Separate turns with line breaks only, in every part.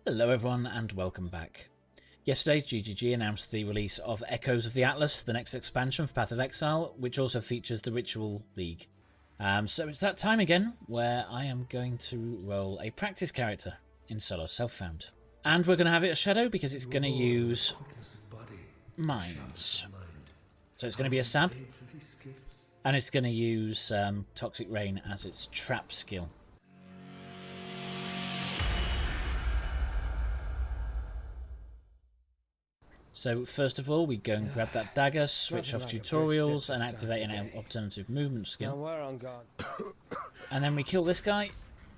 Hello everyone and welcome back. Yesterday GGG announced the release of Echoes of the Atlas, the next expansion for Path of Exile, which also features the Ritual League. So it's that time again where I am going to roll a practice character in Solo Self-Found. And we're going to have it a Shadow because it's going to use Mines. So it's going to be a Sab, and it's going to use Toxic Rain as its trap skill. So first of all, we go and grab that dagger, switch off tutorials, and activate an alternative movement skill. And then we kill this guy,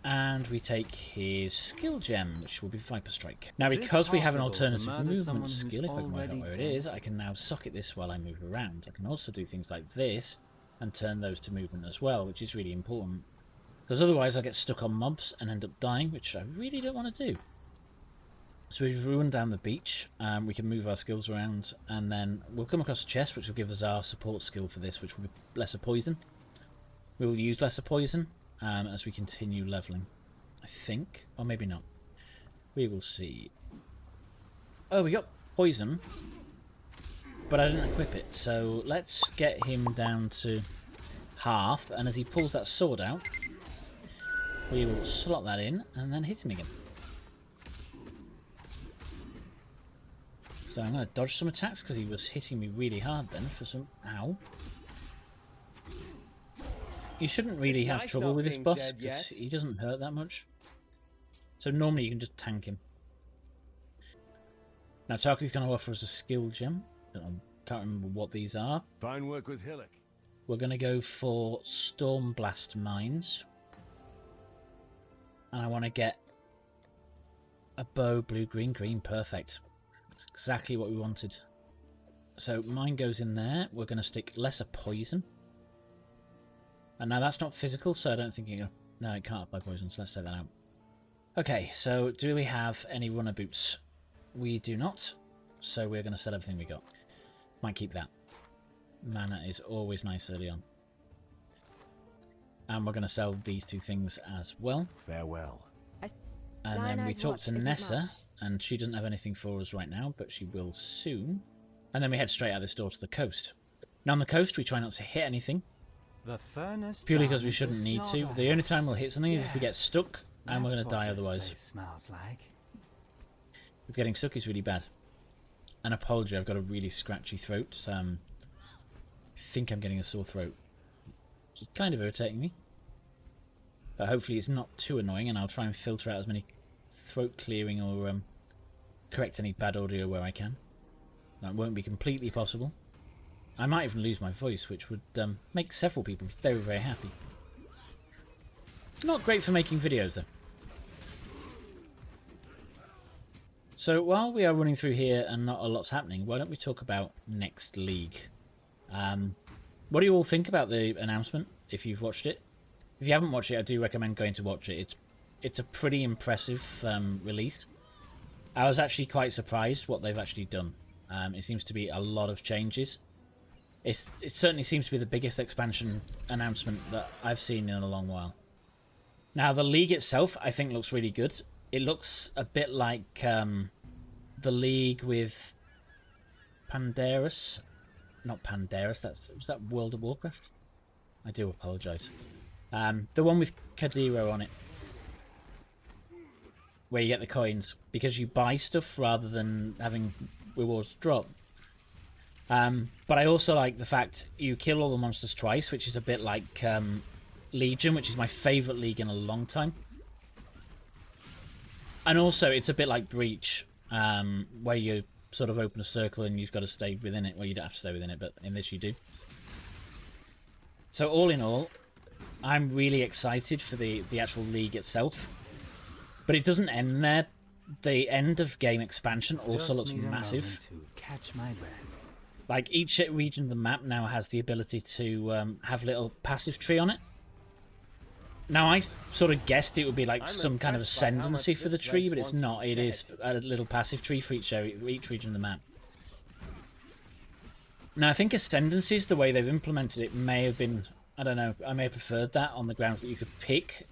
and we take his skill gem, which will be Viper Strike. Now, because we have an alternative movement skill, if I can work out where it is, I can now socket this while I move around. I can also do things like this, and turn those to movement as well, which is really important. Because otherwise I get stuck on mobs and end up dying, which I really don't want to do. So we've run down the beach, we can move our skills around, and then we'll come across a chest which will give us our support skill for this, which will be Lesser Poison. We will use Lesser Poison as we continue levelling, I think, or maybe not. We will see. Oh, we got Poison, but I didn't equip it, so let's get him down to half, and as he pulls that sword out, we will slot that in and then hit him again. So I'm going to dodge some attacks because he was hitting me really hard then for some... Ow. You shouldn't really have trouble with this boss because he doesn't hurt that much. So normally you can just tank him. Now Tarky's going to offer us a skill gem. I can't remember what these are.
Fine work with Hillock.
We're going to go for Storm Blast Mines. And I want to get a bow, blue, green, green. Perfect. That's exactly what we wanted. So mine goes in there. We're going to stick Lesser Poison. And now that's not physical, so I don't think you... No, it can't apply poison, so let's take that out. Okay, so do we have any runner boots? We do not. So we're going to sell everything we got. Might keep that. Mana is always nice early on. And we're going to sell these two things as well.
Farewell.
And then we talk to Nessa, and she doesn't have anything for us right now, but she will soon. And then we head straight out this door to the coast. Now on the coast, we try not to hit anything. Purely because we shouldn't need to. The only time we'll hit something is if we get stuck, and we're going to die otherwise. Because getting stuck is really bad. An apology, I've got a really scratchy throat. I think I'm getting a sore throat. Which is kind of irritating me. But hopefully it's not too annoying, and I'll try and filter out as many throat clearing or correct any bad audio where I can. That won't be completely possible. I might even lose my voice, which would make several people very, very happy. Not great for making videos, though. So while we are running through here and not a lot's happening, why don't we talk about next league? What do you all think about the announcement, if you've watched it? If you haven't watched it, I do recommend going to watch it. It's a pretty impressive release. I was actually quite surprised what they've actually done. It seems to be a lot of changes. It certainly seems to be the biggest expansion announcement that I've seen in a long while. Now, the league itself, I think, looks really good. It looks a bit like the league with Pandaris. Not Pandaris, was that World of Warcraft? I do apologise. The one with Kadiro on it. Where you get the coins. Because you buy stuff rather than having rewards drop. But I also like the fact you kill all the monsters twice, which is a bit like Legion, which is my favourite league in a long time. And also, it's a bit like Breach, where you sort of open a circle and you've got to stay within it. Well, you don't have to stay within it, but in this you do. So all in all, I'm really excited for the actual league itself. But it doesn't end there. The end of game expansion also looks massive. Like, each region of the map now has the ability to have a little passive tree on it. Now, I sort of guessed it would be like some kind of ascendancy for the tree, but it's not. It is a little passive tree for each region of the map. Now, I think ascendancies, the way they've implemented it, may have been... I don't know. I may have preferred that on the grounds that you could pick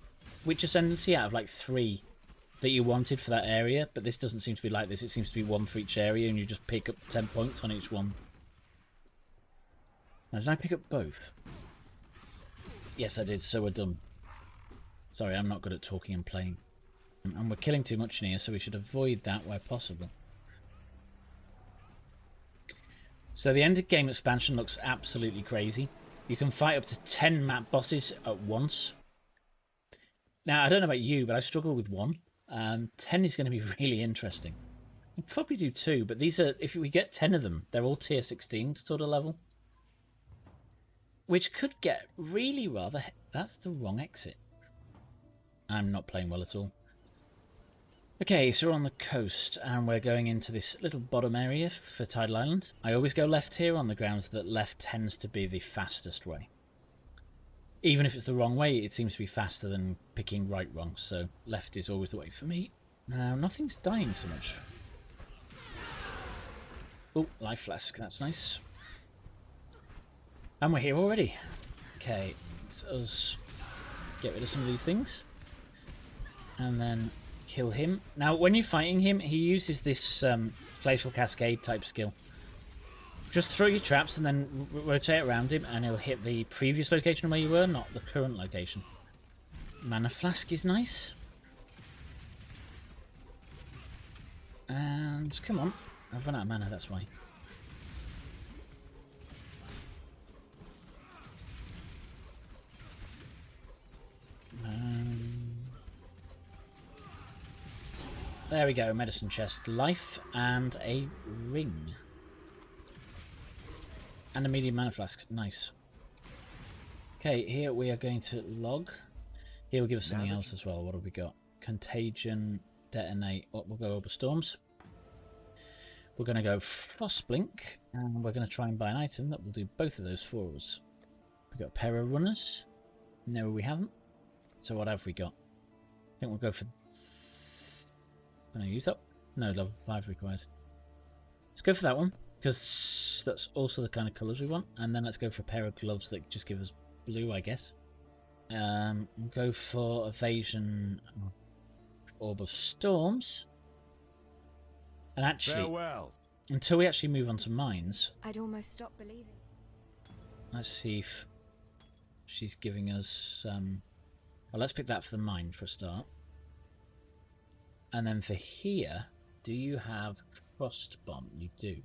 which ascendancy out of like 3 that you wanted for that area, but this doesn't seem to be like this. It seems to be one for each area, and you just pick up 10 points on each one. Now, did I pick up both? Yes, I did, so we're done. Sorry, I'm not good at talking and playing. And we're killing too much in here, so we should avoid that where possible. So the end of game expansion looks absolutely crazy. You can fight up to 10 map bosses at once. Now, I don't know about you, but I struggle with 1. 10 is going to be really interesting. We'll probably do 2, but these are, if we get 10 of them, they're all tier 16 sort of level. Which could get really rather... That's the wrong exit. I'm not playing well at all. Okay, so we're on the coast, and we're going into this little bottom area for Tidal Island. I always go left here on the grounds that left tends to be the fastest way. Even if it's the wrong way, it seems to be faster than picking right wrong, so left is always the way for me. Now, nothing's dying so much. Oh, life flask, that's nice. And we're here already. Okay, let's us get rid of some of these things. And then kill him. Now, when you're fighting him, he uses this glacial cascade type skill. Just throw your traps and then rotate around him, and he'll hit the previous location where you were, not the current location. Mana flask is nice. And come on. I've run out of mana, that's why. There we go, medicine chest, life, and a ring. And a medium mana flask, nice. Okay, here we are going to log. He'll give us something else as well. What have we got? Contagion, detonate. Oh, we'll go over storms. We're going to go Frostblink, and we're going to try and buy an item that will do both of those for us. We've got a pair of runners. No, we haven't. So what have we got? I think we'll go for... Can I use that? No, level 5 required. Let's go for that one, because that's also the kind of colours we want. And then let's go for a pair of gloves that just give us blue, I guess. We'll go for evasion, orb of storms. And actually, farewell. Until we actually move on to mines,
I'd almost stop believing.
Let's see if she's giving us... well, let's pick that for the mine for a start. And then for here, do you have Frost Bomb? You do.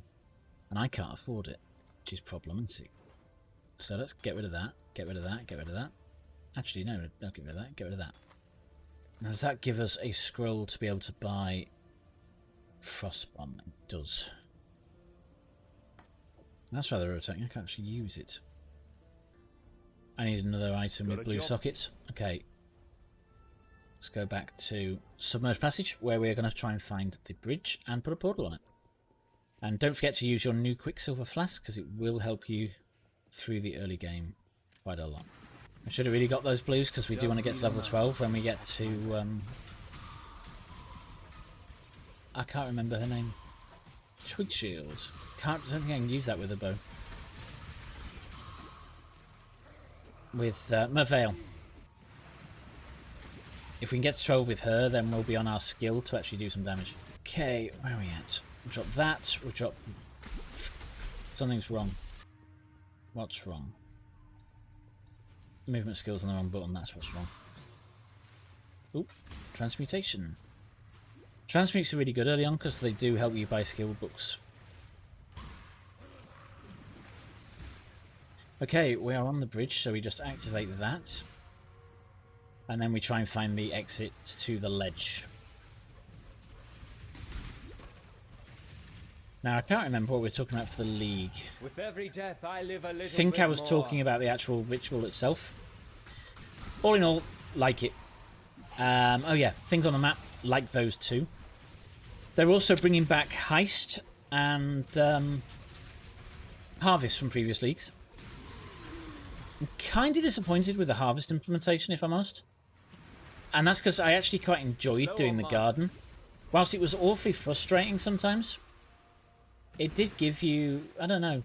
And I can't afford it, which is problematic. So let's get rid of that, get rid of that, get rid of that. Actually, no, don't get rid of that, get rid of that. Now, does that give us a scroll to be able to buy Frost Bomb? It does. That's rather irritating. I can't actually use it. I need another item with blue sockets. Okay. Let's go back to Submerged Passage, where we're going to try and find the bridge and put a portal on it. And don't forget to use your new Quicksilver Flask, because it will help you through the early game quite a lot. I should have really got those blues, because we do want to get to level 12 when we get to... I can't remember her name. Twig Shield. Don't think I can use that with a bow. With Merveil. If we can get to 12 with her, then we'll be on our skill to actually do some damage. Okay, where are we at? We'll drop that. We'll drop... Something's wrong. What's wrong? Movement skills on the wrong button, that's what's wrong. Oop, transmutation. Transmutes are really good early on because they do help you buy skill books. Okay, we are on the bridge, so we just activate that. And then we try and find the exit to the ledge. Now, I can't remember what we were talking about for the League.
With every death, I live a little
I think I was
more.
talking about the actual ritual itself. All in all, like it. Oh yeah, things on the map, like those two. They're also bringing back Heist and Harvest from previous leagues. I'm kind of disappointed with the Harvest implementation, if I'm honest. And that's because I actually quite enjoyed doing the garden. Whilst it was awfully frustrating sometimes, it did give you, I don't know,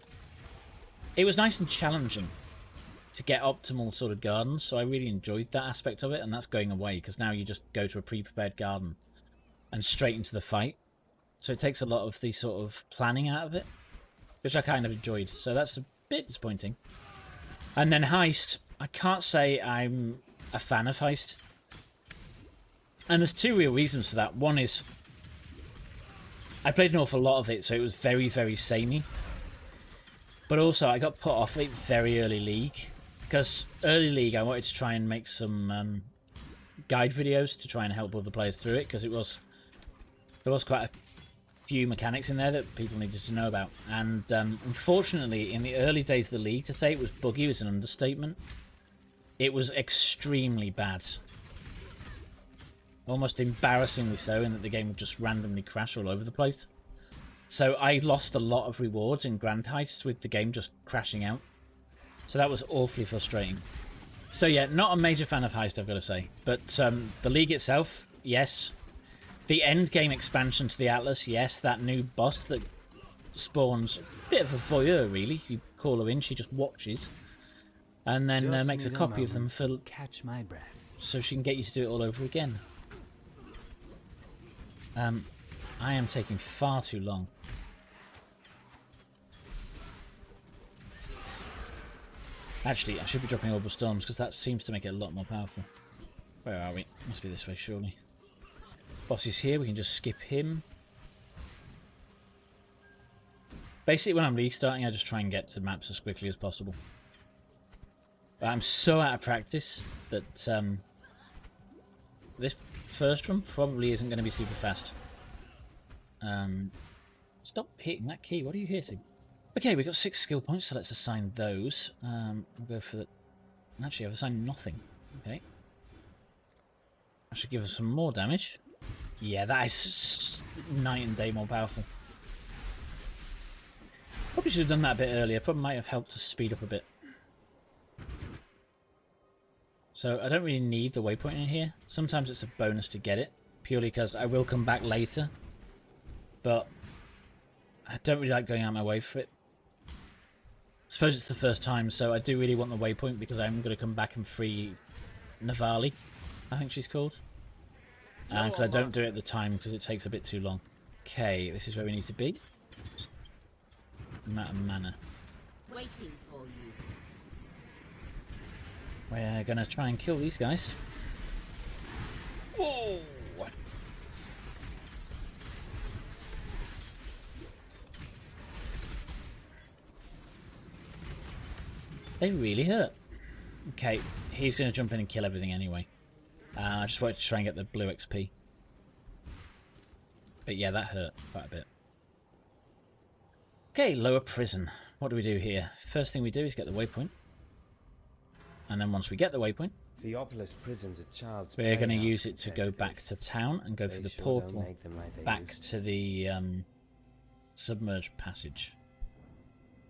it was nice and challenging to get optimal sort of gardens, so I really enjoyed that aspect of it, and that's going away, because now you just go to a pre-prepared garden and straight into the fight. So it takes a lot of the sort of planning out of it, which I kind of enjoyed. So that's a bit disappointing. And then Heist, I can't say I'm a fan of Heist. And there's two real reasons for that. One is I played an awful lot of it, so it was very, very samey. But also I got put off it very early League. Because early League I wanted to try and make some guide videos to try and help other players through it. Because there was quite a few mechanics in there that people needed to know about. And unfortunately, in the early days of the League, to say it was buggy was an understatement. It was extremely bad. Almost embarrassingly so, in that the game would just randomly crash all over the place. So I lost a lot of rewards in Grand Heists with the game just crashing out. So that was awfully frustrating. So yeah, not a major fan of Heist, I've got to say. But the League itself, yes. The end game expansion to the Atlas, yes. That new boss that spawns a bit of a voyeur, really. You call her in, she just watches. And then makes a copy of them for
catch my breath,
so she can get you to do it all over again. I am taking far too long. Actually, I should be dropping Orbital Storms because that seems to make it a lot more powerful. Where are we? Must be this way, surely. Boss is here, we can just skip him. Basically, when I'm restarting, I just try and get to maps as quickly as possible. But I'm so out of practice that this first run probably isn't going to be super fast. Stop hitting that key. What are you hitting? Okay, we've got 6 skill points, so let's assign those. We'll go for the... Actually, I've assigned nothing. Okay. I should give us some more damage. Yeah, that is night and day more powerful. Probably should have done that a bit earlier. Probably might have helped to speed up a bit. So I don't really need the waypoint in here. Sometimes it's a bonus to get it, purely because I will come back later. But I don't really like going out of my way for it. I suppose it's the first time, so I do really want the waypoint because I'm going to come back and free Navali, I think she's called. Because I don't do it at the time because it takes a bit too long. Okay, this is where we need to be. Amount of mana.
Waiting for you.
We're going to try and kill these guys. Whoa! They really hurt. Okay, he's going to jump in and kill everything anyway. I just wanted to try and get the blue XP. But yeah, that hurt quite a bit. Okay, lower prison. What do we do here? First thing we do is get the waypoint. And then once we get the waypoint,
Theopolis prison's a child's
we're going to
playhouse
use it to go
compared
back
this.
to town and go
They
through the
sure
portal
don't make them like they
back
used
to the submerged passage.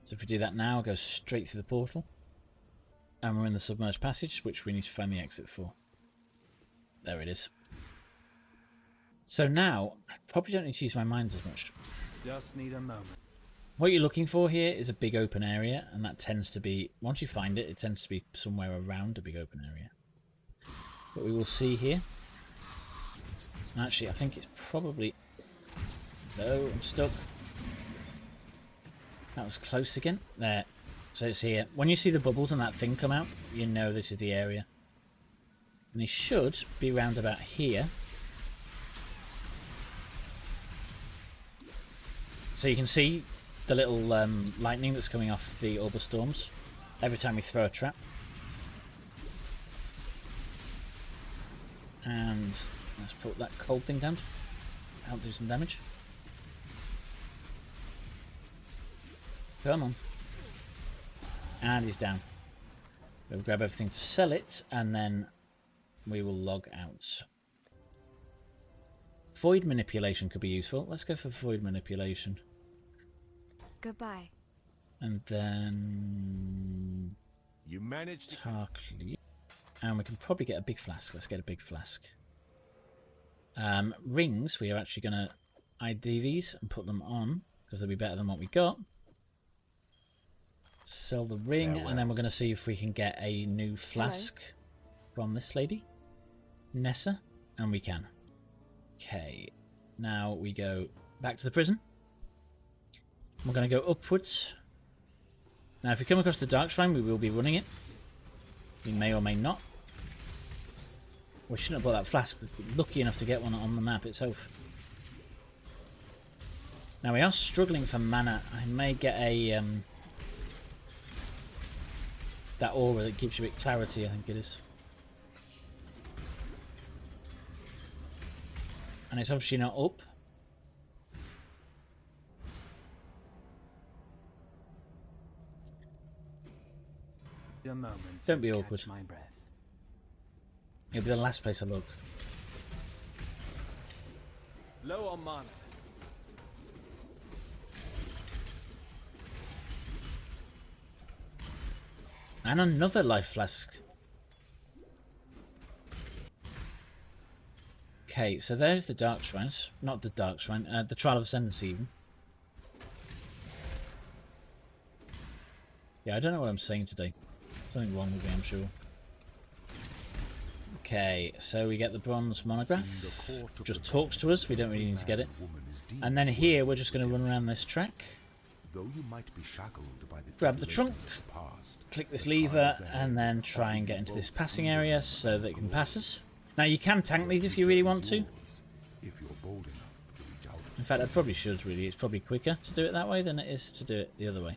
So if we do that now, go straight through the portal. And we're in the submerged passage, which we need to find the exit for. There it is. So now, I probably don't need to use my mines as much.
Just need a moment.
What you're looking for here is a big open area, and that tends to be, once you find it, it tends to be somewhere around a big open area. What we will see here, actually I think it's probably, no, I'm stuck. That was close again. There. So it's here. When you see the bubbles and that thing come out, you know this is the area. And they should be round about here. So you can see the little lightning that's coming off the Orbital Storms every time we throw a trap. And let's put that cold thing down to help do some damage. Come on. And he's down. We'll grab everything to sell it, and then we will log out. Void manipulation could be useful. Let's go for void manipulation.
Goodbye.
And then
You managed to...
Tarkleaf. And we can probably get a big flask. Let's get a big flask. Rings, we are actually going to ID these and put them on, because they'll be better than what we got. Sell the ring,
Farewell.
and then we're going to see if we can get a new flask from this lady, Nessa, and we can. Okay, Now we go back to the prison. We're going to go upwards. Now if we come across the dark shrine, we will be running it. We may or may not. We shouldn't have bought that flask. We're lucky enough to get one on the map itself. Now we are struggling for mana. I may get a that aura that gives you a bit clarity, I think it is. And it's obviously not up. Don't be awkward. It'll be the last place I look.
Low on mana.
And another life flask. Okay, so there's the dark shrines. Not the dark shrine, the Trial of Ascendancy even. Yeah, I don't know what I'm saying today. Something wrong with me, I'm sure. Okay, so we get the bronze monograph. Just talks to us, we don't really need to get it. And then here, we're just going to run around this track. Grab the trunk, click this lever, and then try and get into this passing area so that it can pass us. Now you can tank these if you really want to. In fact, I probably should really. It's probably quicker to do it that way than it is to do it the other way.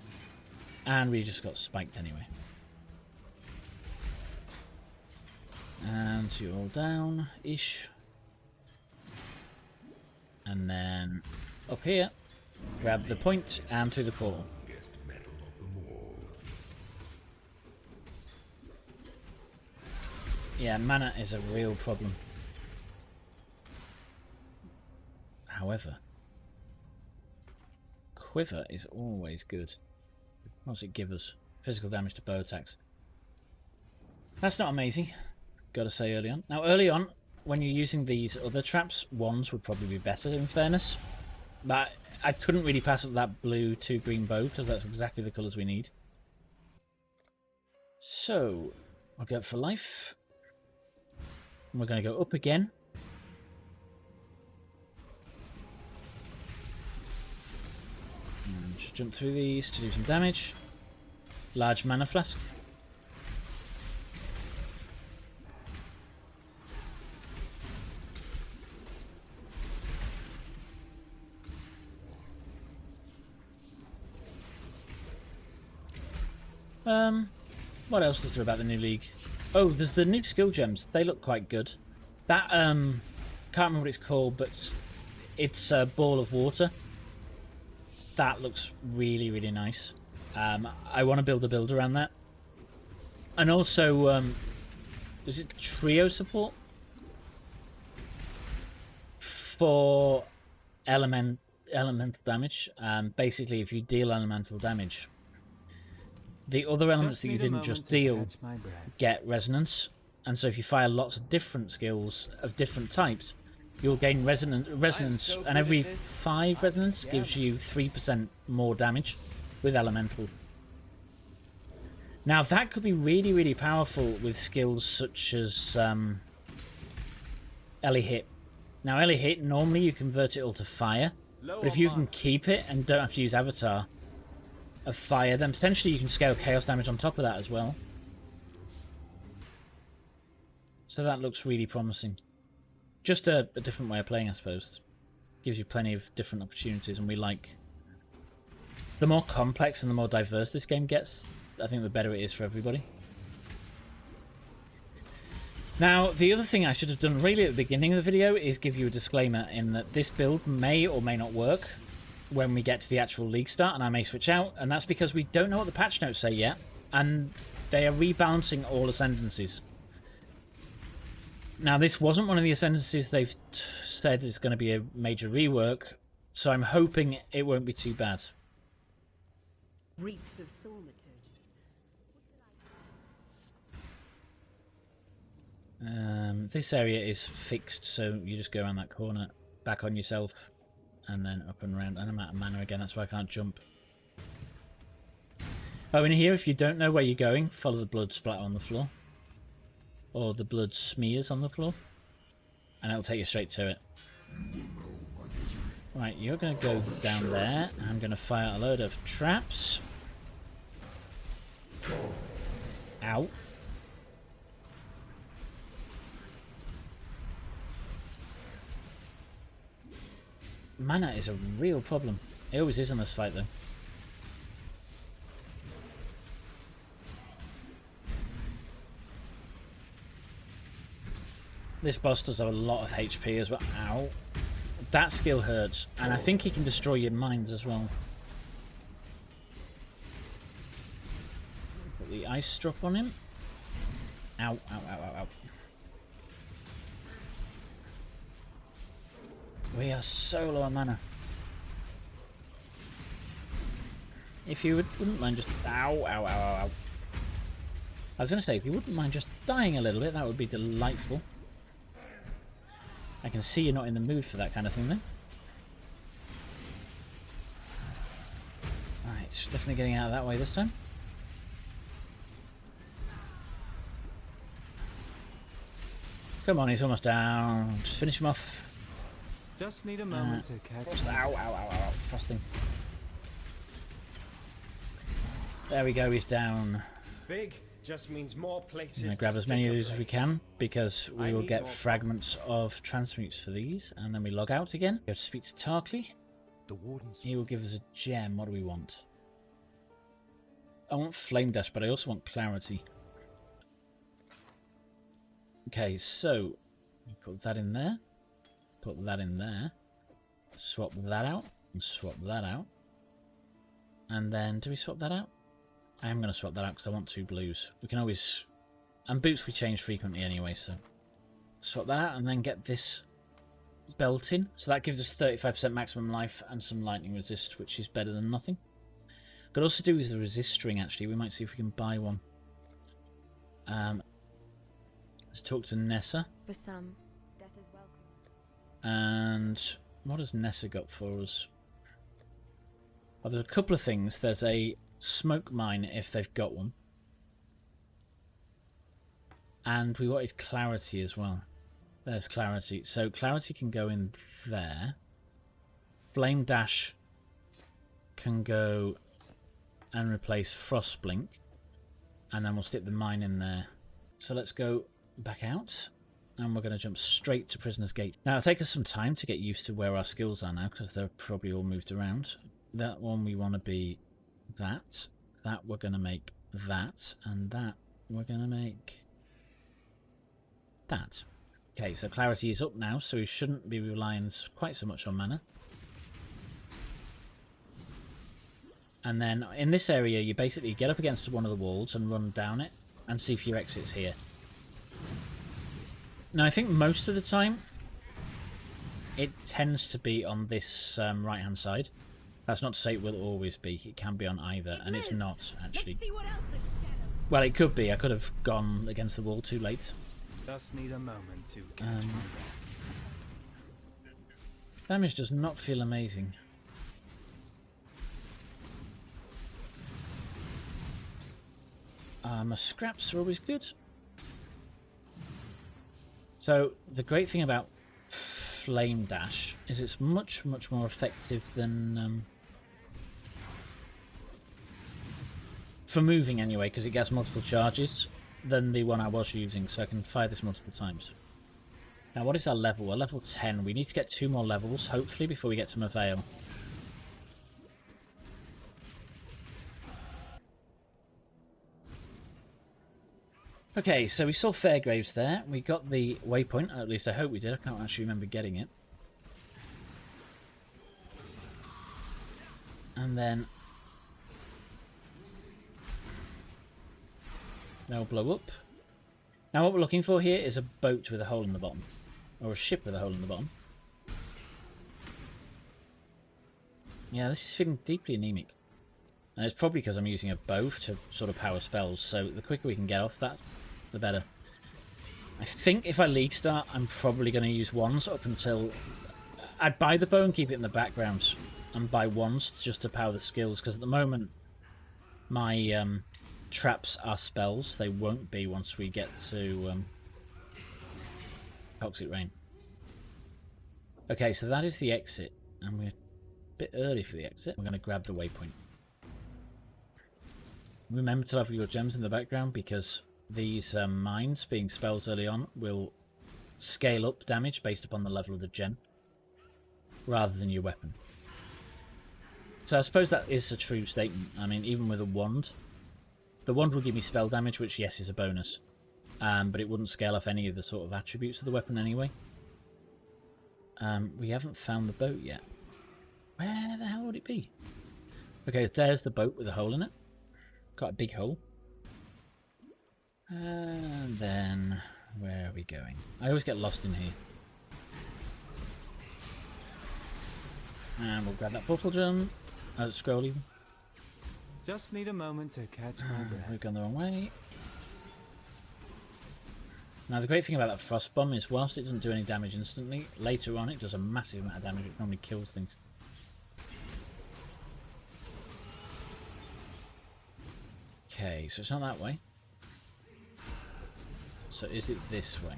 And we just got spiked anyway. And you're all down-ish. And then up here, grab the point and through the portal. Yeah, mana is a real problem. However, quiver is always good. What does it give us? Physical damage to bow attacks. That's not amazing, gotta say early on. Now early on, when you're using these other traps, wands would probably be better in fairness. But I couldn't really pass up that blue to green bow because that's exactly the colours we need. So, I'll go for life. And we're going to go up again. And just jump through these to do some damage. Large mana flask. What else is there about the new league? Oh, there's the new skill gems. They look quite good. That, can't remember what it's called, but it's a ball of water. That looks really, really nice. I want to build a build around that. And also, is it trio support? For elemental damage. Basically, if you deal elemental damage, the other elements that you didn't just deal get resonance, and so if you fire lots of different skills of different types, you'll gain resonance, and every 5 resonance gives you 3% more damage with elemental. Now that could be really, really powerful with skills such as Ellie Hit. Now Ellie Hit, normally you convert it all to fire, but if you can keep it and don't have to use Avatar of fire, then potentially you can scale chaos damage on top of that as well. So that looks really promising. Just a different way of playing, I suppose. Gives you plenty of different opportunities, and we like... The more complex and the more diverse this game gets, I think the better it is for everybody. Now, the other thing I should have done really at the beginning of the video is give you a disclaimer in that this build may or may not work when we get to the actual league start, and I may switch out, and that's because we don't know what the patch notes say yet, and they are rebalancing all ascendancies. Now, this wasn't one of the ascendancies they've said is going to be a major rework, so I'm hoping it won't be too bad.
Reeks of thaumaturgy.
This area is fixed, so you just go around that corner, back on yourself, and then up and around. And I'm out of mana again, that's why I can't jump. Oh, in here, if you don't know where you're going, follow the blood splatter on the floor. Or the blood smears on the floor. And it'll take you straight to it. Right, you're going to go down there. I'm going to fire a load of traps. Ow. Mana is a real problem. It always is in this fight, though. This boss does have a lot of HP as well. Ow. That skill hurts. And I think he can destroy your mines as well. Put the ice drop on him. Ow, ow, ow, ow, ow. We are so low on mana. If you wouldn't mind just... Ow, ow, ow, ow, ow. I was going to say, if you wouldn't mind just dying a little bit, that would be delightful. I can see you're not in the mood for that kind of thing, then. Alright, it's definitely getting out of that way this time. Come on, he's almost down. Just finish him off.
Just need a moment to catch
Frost. Ow, ow, ow, ow, frosting. There we go, he's down.
Big just means more places.
I'm going to grab as many of these as we can, because we will get fragments of transmutes for these, and then we log out again. Go to speak to Tarkley.
The wardens.
He will give us a gem. What do we want? I want Flame Dash, but I also want Clarity. Okay, so we put that in there. Put that in there. Swap that out. And swap that out. And then, do we swap that out? I am going to swap that out because I want 2 blues. We can always... And boots we change frequently anyway, so... Swap that out and then get this belt in. So that gives us 35% maximum life and some lightning resist, which is better than nothing. Could also do with the resist string, actually. We might see if we can buy one. Let's talk to Nessa.
For some, death is welcome.
And what has Nessa got for us? Oh, there's a couple of things. There's a smoke mine if they've got one. And we wanted clarity as well. There's clarity. So clarity can go in there. Flame Dash can go and replace Frostblink. And then we'll stick the mine in there. So let's go back out. And we're going to jump straight to Prisoner's Gate. Now it'll take us some time to get used to where our skills are now, because they're probably all moved around. That one we want to be that. That we're going to make that. And that we're going to make that. Okay, so clarity is up now, so we shouldn't be relying quite so much on mana. And then in this area, you basically get up against one of the walls and run down it and see if your exit's here. Now, I think most of the time, it tends to be on this right-hand side. That's not to say it will always be. It can be on either, and it's not, actually. Well, it could be. I could have gone against the wall too late.
Just need a moment to catch my breath.
Damage does not feel amazing. My scraps are always good. So the great thing about Flame Dash is it's much, much more effective than for moving anyway, because it gets multiple charges than the one I was using, so I can fire this multiple times. Now, what is our level? We're level 10. We need to get 2 more levels, hopefully, before we get to Mavail. Okay, so we saw Fairgraves there. We got the waypoint, at least I hope we did. I can't actually remember getting it. And then they'll blow up. Now what we're looking for here is a boat with a hole in the bottom. Or a ship with a hole in the bottom. Yeah, this is feeling deeply anemic. And it's probably because I'm using a bow to sort of power spells, so the quicker we can get off that, the better. I think if I league start, I'm probably going to use wands up until... I'd buy the bow and keep it in the background, and buy wands just to power the skills, because at the moment my traps are spells. They won't be once we get to Toxic Rain. Okay, so that is the exit. And we're a bit early for the exit. We're going to grab the waypoint. Remember to level your gems in the background because these mines, being spells early on, will scale up damage based upon the level of the gem rather than your weapon. So I suppose that is a true statement. I mean, even with a wand, the wand will give me spell damage, which, yes, is a bonus. But it wouldn't scale off any of the sort of attributes of the weapon anyway. We haven't found the boat yet. Where the hell would it be? Okay, there's the boat with a hole in it. Got a big hole. And then, where are we going? I always get lost in here. And we'll grab that portal gem. Scroll even.
Just need a moment to catch my breath.
We've gone the wrong way. Now the great thing about that frost bomb is whilst it doesn't do any damage instantly, later on it does a massive amount of damage. It normally kills things. Okay, so it's not that way. So is it this way?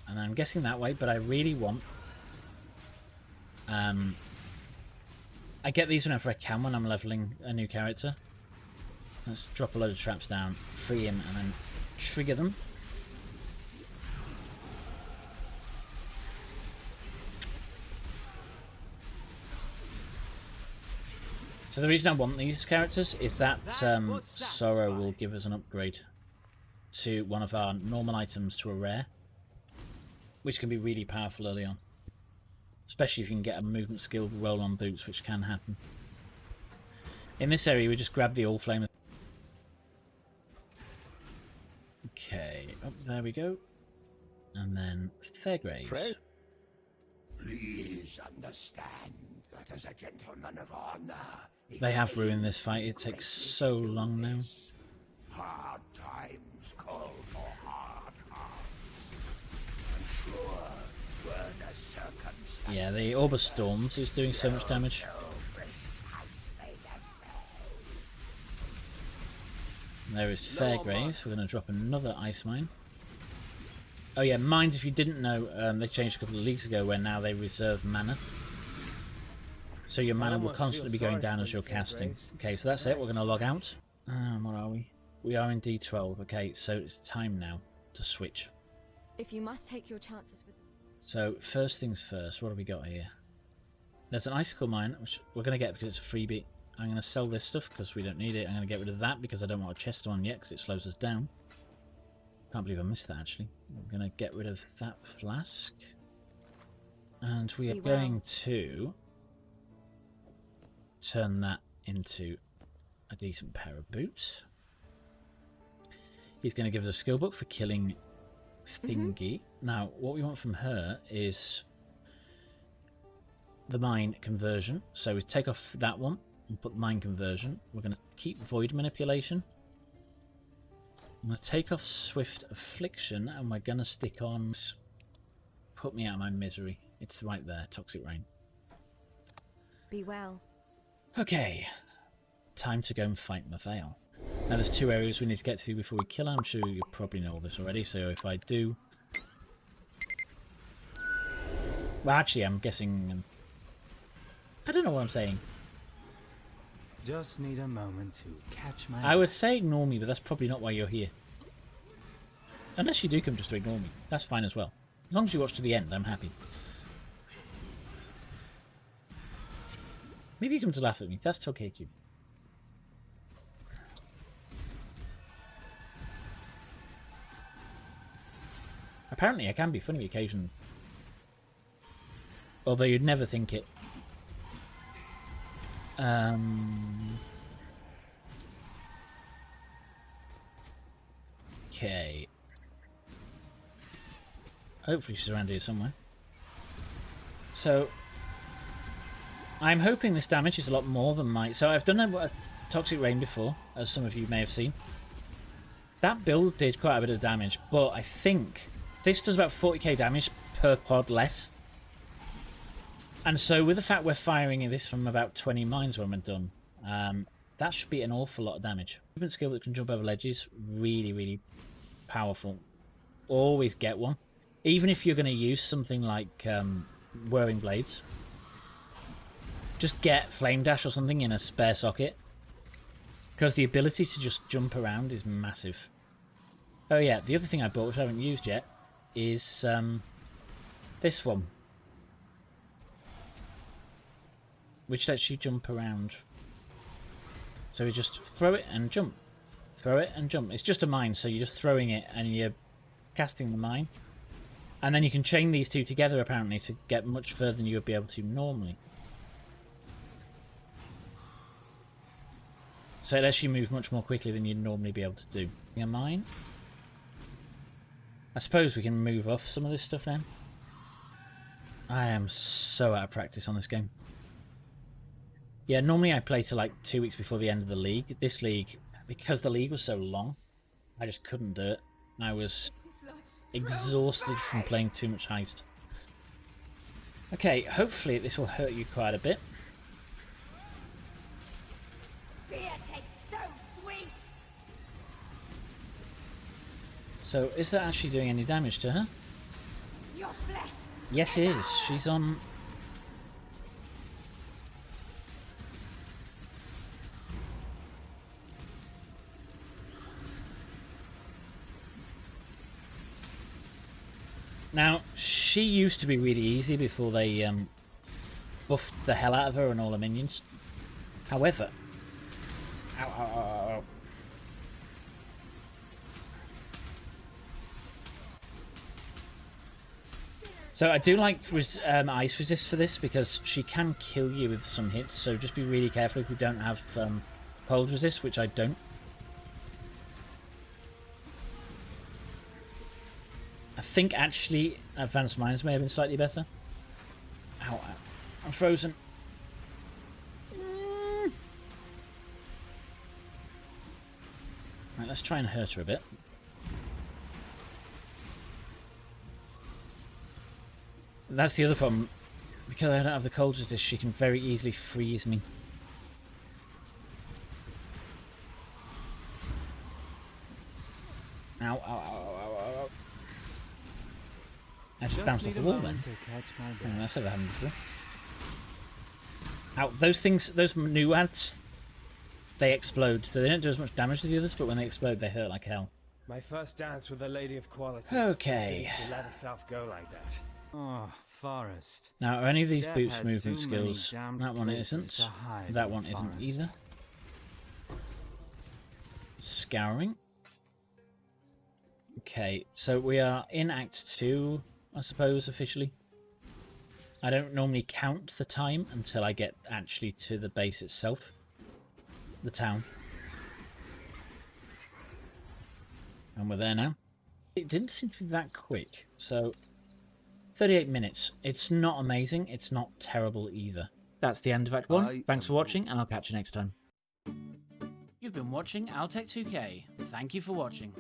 And I'm guessing that way, but I really want... I get these whenever I can when I'm leveling a new character. Let's drop a load of traps down, free him, and then trigger them. So the reason I want these characters is that Sorrow will give us an upgrade to one of our normal items to a rare, which can be really powerful early on. Especially if you can get a movement skill roll on boots, which can happen. In this area, we just grab the All Flame. Okay, up there we go. And then Fairgraves.
Please understand that as a gentleman of honor,
They have ruined this fight. It takes so long now.
hard times call for hard hearts. I'm sure were the circumstances
Yeah, the Orb of Storms is doing so much damage.
precisely the same.
There is Fairgraves. We're going to drop another Ice Mine. Oh yeah, mines, if you didn't know, they changed a couple of leagues ago where now they reserve mana. So your mana will constantly be going down as you're casting. Okay, so that's it. We're going to log out. What are we? We are in D12. Okay, so it's time now to switch.
If you must take your chances with...
So first things first, what have we got here? There's an Icicle Mine, which we're going to get because it's a freebie. I'm going to sell this stuff because we don't need it. I'm going to get rid of that because I don't want a chest on yet because it slows us down. Can't believe I missed that actually. I'm going to get rid of that flask. And we are going to turn that into a decent pair of boots. He's going to give us a skill book for killing Thingy. Now, what we want from her is the mine conversion. So we take off that one and put mine conversion. We're going to keep void manipulation. I'm going to take off Swift Affliction and we're going to stick on Put Me Out of My Misery. It's right there, Toxic Rain.
Be well.
Okay, time to go and fight Mavail. Now there's two areas we need to get to before we kill her. I'm sure you probably know all this already, so if I do... Well, actually, I'm guessing... I don't know what I'm saying.
Just need a moment to catch my
I would say ignore me, but that's probably not why you're here. Unless you do come just to ignore me. That's fine as well. As long as you watch to the end, I'm happy. Maybe you come to laugh at me. That's okay, too. Apparently, I can be funny occasionally. Although you'd never think it. Okay. Hopefully she's around here somewhere. So, I'm hoping this damage is a lot more than my... So I've done a Toxic Rain before, as some of you may have seen. That build did quite a bit of damage, but I think this does about 40k damage per pod less. And so with the fact we're firing this from about 20 mines when we're done, that should be an awful lot of damage. Movement skill that can jump over ledges, really, really powerful. always get one. Even if you're going to use something like Whirring Blades. Just get Flame Dash or something in a spare socket. Because the ability to just jump around is massive. Oh yeah, the other thing I bought, which I haven't used yet, is this one. Which lets you jump around. So you just throw it and jump. Throw it and jump. It's just a mine, so you're just throwing it and you're casting the mine. And then you can chain these two together, apparently, to get much further than you would be able to normally. So it lets you move much more quickly than you'd normally be able to do. A mine. I suppose we can move off some of this stuff now. I am so out of practice on this game. Yeah, normally I play to like 2 weeks before the end of the league. This league, because the league was so long, I just couldn't do it. I was exhausted from playing too much Heist. Okay, hopefully this will hurt you quite a bit. So, is that actually doing any damage to her? Yes, it is. She's on... Now, she used to be really easy before they buffed the hell out of her and all the minions. However... Ow, ow, ow, ow, ow. So I do like ice resist for this because she can kill you with some hits, so just be really careful if you don't have cold resist, which I don't. I think actually Advanced Mines may have been slightly better. Ow, ow. I'm frozen. Right, let's try and hurt her a bit. That's the other problem. Because I don't have the cold resist, she can very easily freeze me. Ow, ow, ow, ow, ow, ow. I just bounced off the wall then. That's never happened before. Ow, those things, those new ads, they explode. So they don't do as much damage to the others, but when they explode, they hurt like hell.
My first dance with a lady of quality.
Okay.
She let herself go like that.
Oh, Forest.
Now, are any of these
Death
boost
has
movement
too many
skills?
damned
That one
places
isn't.
to hide
That
in
one
the
isn't
forest.
either. Scouring. Okay, so we are in Act 2, I suppose, officially. I don't normally count the time until I get actually to the base itself. The town. And we're there now. It didn't seem to be that quick, so 38 minutes. It's not amazing, it's not terrible either. That's the end of Act 1. Thanks for watching, and I'll catch you next time. You've been watching Altec 2K. Thank you for watching.